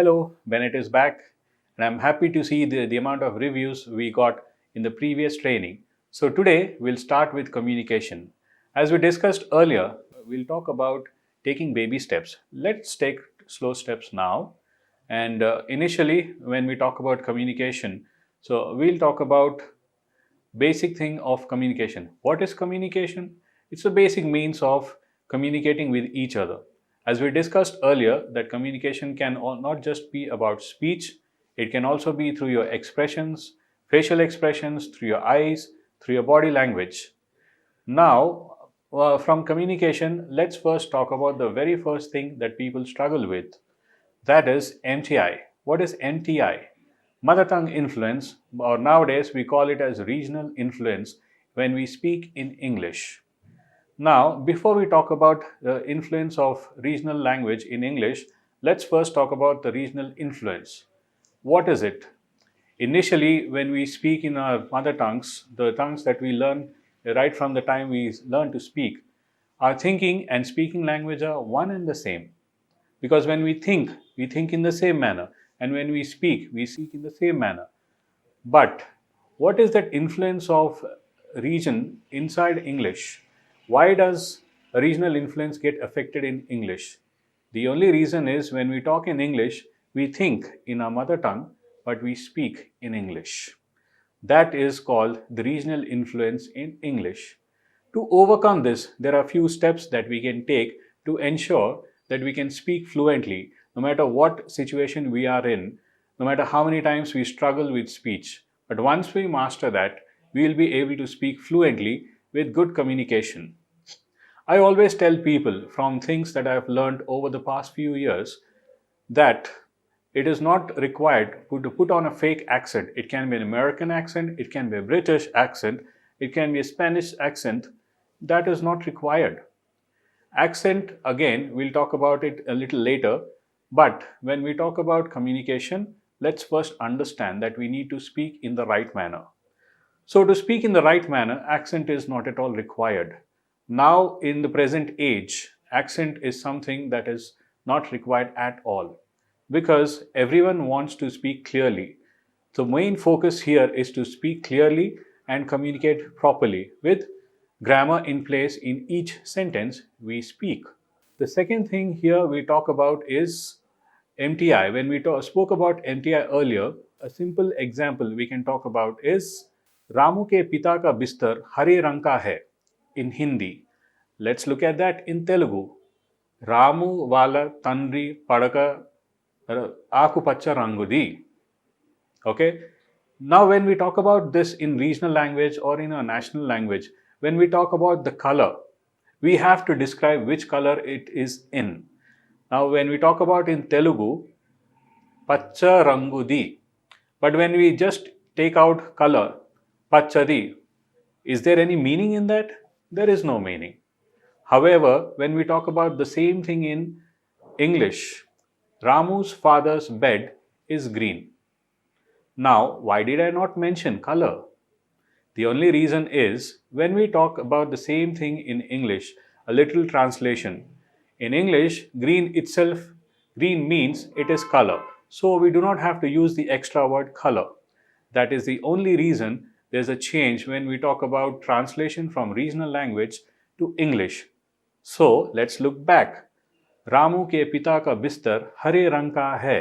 Hello, Bennett is back, and I'm happy to see the amount of reviews we got in the previous training. So, today we'll start with communication. As we discussed earlier, we'll talk about taking baby steps. Let's take slow steps now. And initially, when we talk about communication, so we'll talk about basic thing of communication. What is communication? It's a basic means of communicating with each other. As we discussed earlier, that communication can not just be about speech, it can also be through your expressions, facial expressions, through your eyes, through your body language. Now, from communication, let's first talk about the very first thing that people struggle with. That is MTI. What is MTI? Mother tongue influence, or nowadays we call it as regional influence when we speak in English. Now, before we talk about the influence of regional language in English, let's first talk about the regional influence. What is it? Initially, when we speak in our mother tongues, the tongues that we learn right from the time we learn to speak, our thinking and speaking language are one and the same. Because when we think in the same manner, and when we speak in the same manner. But what is that influence of region inside English? Why does a regional influence get affected in English? The only reason is when we talk in English, we think in our mother tongue, but we speak in English. That is called the regional influence in English. To overcome this, there are a few steps that we can take to ensure that we can speak fluently no matter what situation we are in, no matter how many times we struggle with speech. But once we master that, we will be able to speak fluently with good communication. I always tell people from things that I have learned over the past few years that it is not required to put on a fake accent. It can be an American accent, it can be a British accent, it can be a Spanish accent. That is not required. Accent, again, we'll talk about it a little later. But when we talk about communication, let's first understand that we need to speak in the right manner. So, to speak in the right manner, accent is not at all required. Now, in the present age, accent is something that is not required at all because everyone wants to speak clearly. The main focus here is to speak clearly and communicate properly with grammar in place in each sentence we speak. The second thing here we talk about is MTI. When we spoke about MTI earlier, a simple example we can talk about is Ramu ke pita ka bistar hare rang ka hai in Hindi. Let's look at that in Telugu. Ramu wala tandri padaka ఆకుపచ్చ రంగుది. Okay. Now, when we talk about this in regional language or in a national language, when we talk about the color, we have to describe which color it is in. Now, when we talk about in Telugu, pacha rangudi. But when we just take out color, pachadi, is there any meaning in that? There is no meaning. However, when we talk about the same thing in English, Ramu's father's bed is green. Now, why did I not mention color? The only reason is when we talk about the same thing in English, a little translation. In English, green itself, green means it is color. So we do not have to use the extra word color. That is the only reason there's a change when we talk about translation from regional language to English. So let's look back. Ramu के पिता का बिस्तर हरे रंग का है.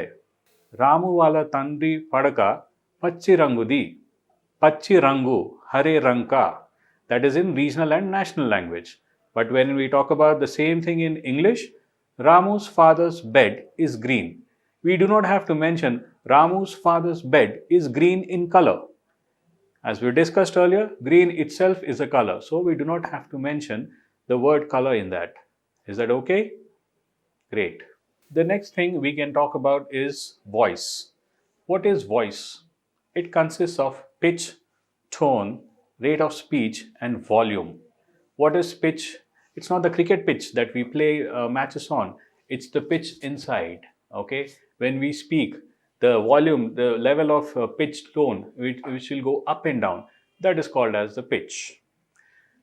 रामू वाला तंद्री पड़का पच्ची रंगुदी. Pachi rangu, hare ranka. That is in regional and national language. But when we talk about the same thing in English, Ramu's father's bed is green. We do not have to mention Ramu's father's bed is green in color. As we discussed earlier, green itself is a color. So we do not have to mention the word color in that. Is that okay? Great. The next thing we can talk about is voice. What is voice? It consists of pitch, tone, rate of speech, and volume. What is pitch? It's not the cricket pitch that we play matches on. It's the pitch inside. Okay. When we speak, the volume, the level of pitch tone, which will go up and down, that is called as the pitch.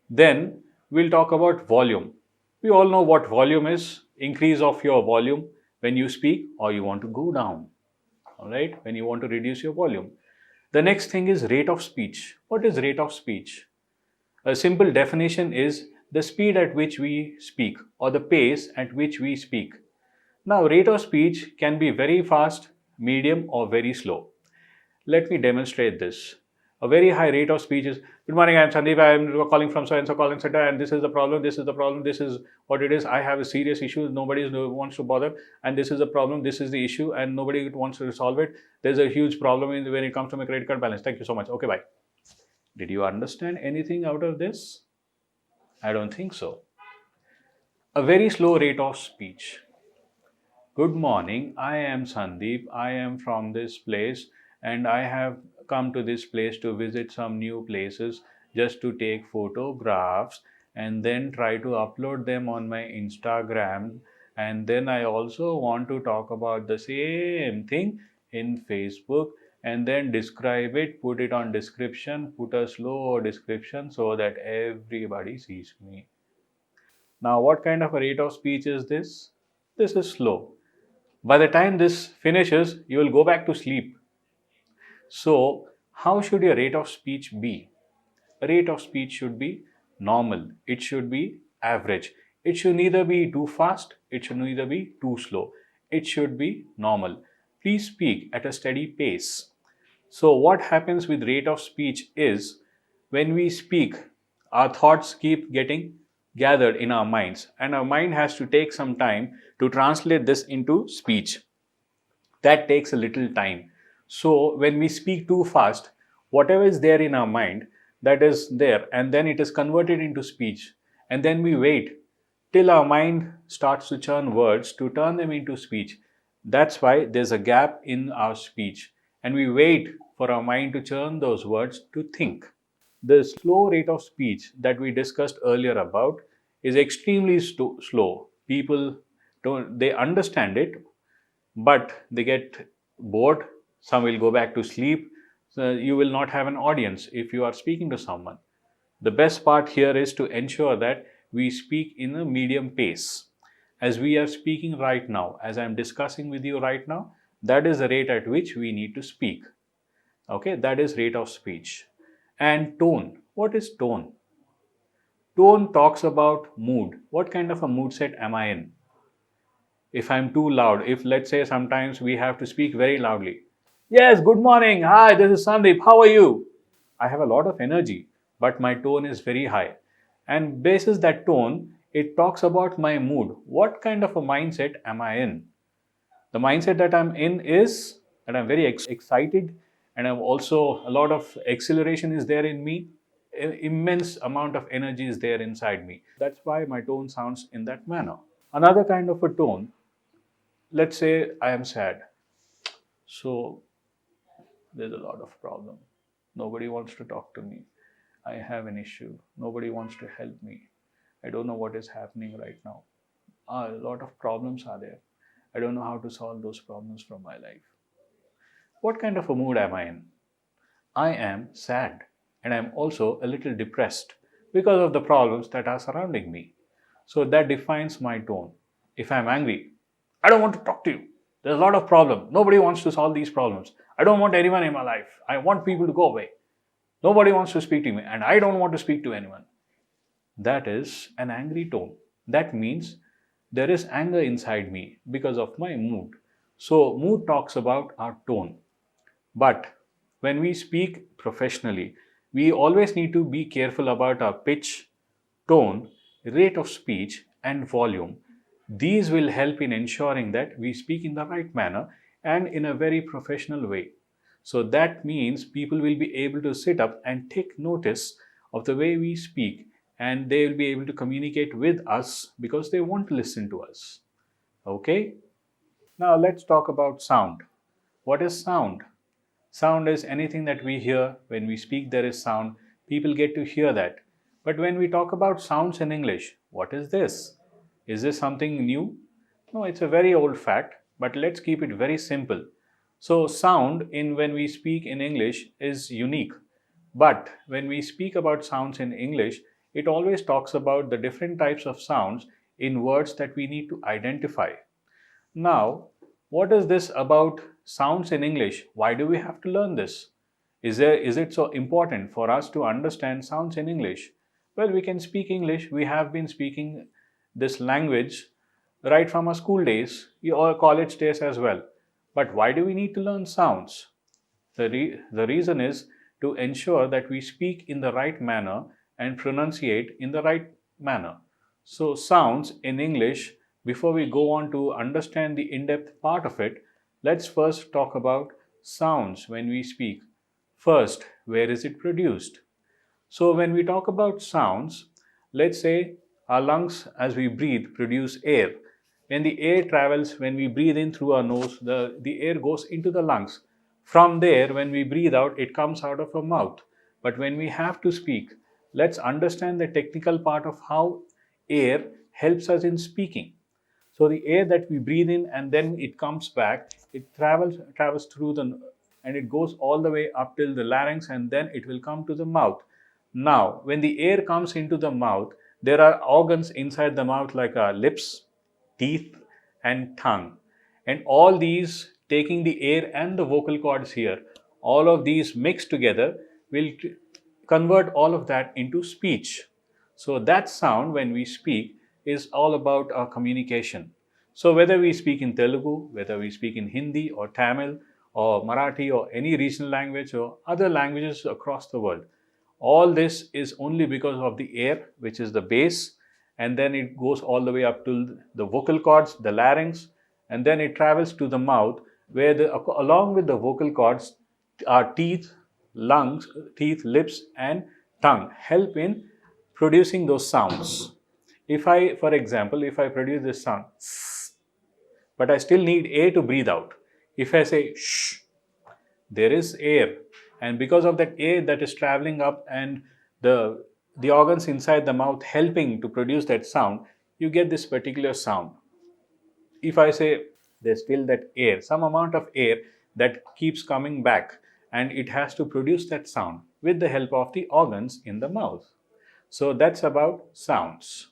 Then we'll talk about volume. We all know what volume is. Increase of your volume. when you speak or you want to go down, all right, when you want to reduce your volume. The next thing is rate of speech. What is rate of speech? A simple definition is the speed at which we speak or the pace at which we speak. Now, rate of speech can be very fast, medium, or very slow. Let me demonstrate this. A very high rate of speech is, good morning, I am Sandeep, I am calling from so and so calling center, and this is the problem, this is the problem, this is what it is. I have a serious issue, nobody wants to bother, and this is the problem, this is the issue, and nobody wants to solve it. There's a huge problem when it comes to my credit card balance. Thank you so much. Okay, bye. Did you understand anything out of this? I don't think so. A very slow rate of speech. Good morning, I am Sandeep, I am from this place, and I have come to this place to visit some new places just to take photographs and then try to upload them on my Instagram. And then I also want to talk about the same thing in Facebook and then describe it, put it on description, put a slow description so that everybody sees me. Now, what kind of a rate of speech is this? This is slow. By the time this finishes, you will go back to sleep. So, how should your rate of speech be? A rate of speech should be normal. It should be average. It should neither be too fast, it should neither be too slow. It should be normal. Please speak at a steady pace. So, what happens with rate of speech is when we speak, our thoughts keep getting gathered in our minds, and our mind has to take some time to translate this into speech. That takes a little time. So, when we speak too fast, whatever is there in our mind, that is there, and then it is converted into speech, and then we wait till our mind starts to churn words to turn them into speech. That's why there's a gap in our speech, and we wait for our mind to churn those words to think. The slow rate of speech that we discussed earlier about is extremely slow. People they understand it, but they get bored. Some will go back to sleep. So you will not have an audience if you are speaking to someone. The best part here is to ensure that we speak in a medium pace. As we are speaking right now, as I am discussing with you right now, that is the rate at which we need to speak. Okay, that is rate of speech. And tone. What is tone? Tone talks about mood. What kind of a mood set am I in? If I'm too loud, if let's say sometimes we have to speak very loudly. Yes, good morning. Hi, this is Sandeep. How are you? I have a lot of energy, but my tone is very high. And basis that tone, it talks about my mood. What kind of a mindset am I in? The mindset that I'm in is that I'm very excited, and I'm also a lot of acceleration is there in me. Immense amount of energy is there inside me. That's why my tone sounds in that manner. Another kind of a tone, let's say I am sad. So there's a lot of problem. Nobody wants to talk to me. I have an issue. Nobody wants to help me. I don't know what is happening right now. A lot of problems are there. I don't know how to solve those problems from my life. What kind of a mood am I in? I am sad, and I'm also a little depressed because of the problems that are surrounding me. So that defines my tone. If I'm angry, I don't want to talk to you. There's a lot of problems. Nobody wants to solve these problems. I don't want anyone in my life. I want people to go away. Nobody wants to speak to me, and I don't want to speak to anyone. That is an angry tone. That means there is anger inside me because of my mood. So, mood talks about our tone. But when we speak professionally, we always need to be careful about our pitch, tone, rate of speech, and volume. These will help in ensuring that we speak in the right manner and in a very professional way. So that means people will be able to sit up and take notice of the way we speak, and they will be able to communicate with us because they want to listen to us. Okay? Now let's talk about sound. What is sound? Sound is anything that we hear. When we speak, there is sound. People get to hear that. But when we talk about sounds in English, what is this? Is this something new? No, it's a very old fact, but let's keep it very simple. So, sound in when we speak in English is unique. But when we speak about sounds in English, it always talks about the different types of sounds in words that we need to identify. Now, what is this about sounds in English? Why do we have to learn this? Is it so important for us to understand sounds in English? Well, we can speak English. We have been speaking this language right from our school days or college days as well. But why do we need to learn sounds? The reason is to ensure that we speak in the right manner and pronunciate in the right manner. So, sounds in English, before we go on to understand the in depth part of it, let's first talk about sounds when we speak. First, where is it produced? So, when we talk about sounds, let's say our lungs, as we breathe, produce air. When the air travels, when we breathe in through our nose, the air goes into the lungs. From there, when we breathe out, it comes out of our mouth. But when we have to speak, let's understand the technical part of how air helps us in speaking. So the air that we breathe in and then it comes back, it travels through the and it goes all the way up till the larynx and then it will come to the mouth. Now, when the air comes into the mouth, there are organs inside the mouth like our lips, teeth, and tongue. And all these, taking the air and the vocal cords here, all of these mixed together will convert all of that into speech. So that sound when we speak is all about our communication. So whether we speak in Telugu, whether we speak in Hindi or Tamil or Marathi or any regional language or other languages across the world, all this is only because of the air, which is the base, and then it goes all the way up to the vocal cords, the larynx, and then it travels to the mouth, where along with the vocal cords, our teeth, lungs, teeth, lips, and tongue help in producing those sounds. For example, if I produce this sound, but I still need air to breathe out. If I say shh, there is air, and because of that air that is traveling up and the organs inside the mouth helping to produce that sound, you get this particular sound. If I say there's still that air, some amount of air that keeps coming back and it has to produce that sound with the help of the organs in the mouth. So that's about sounds.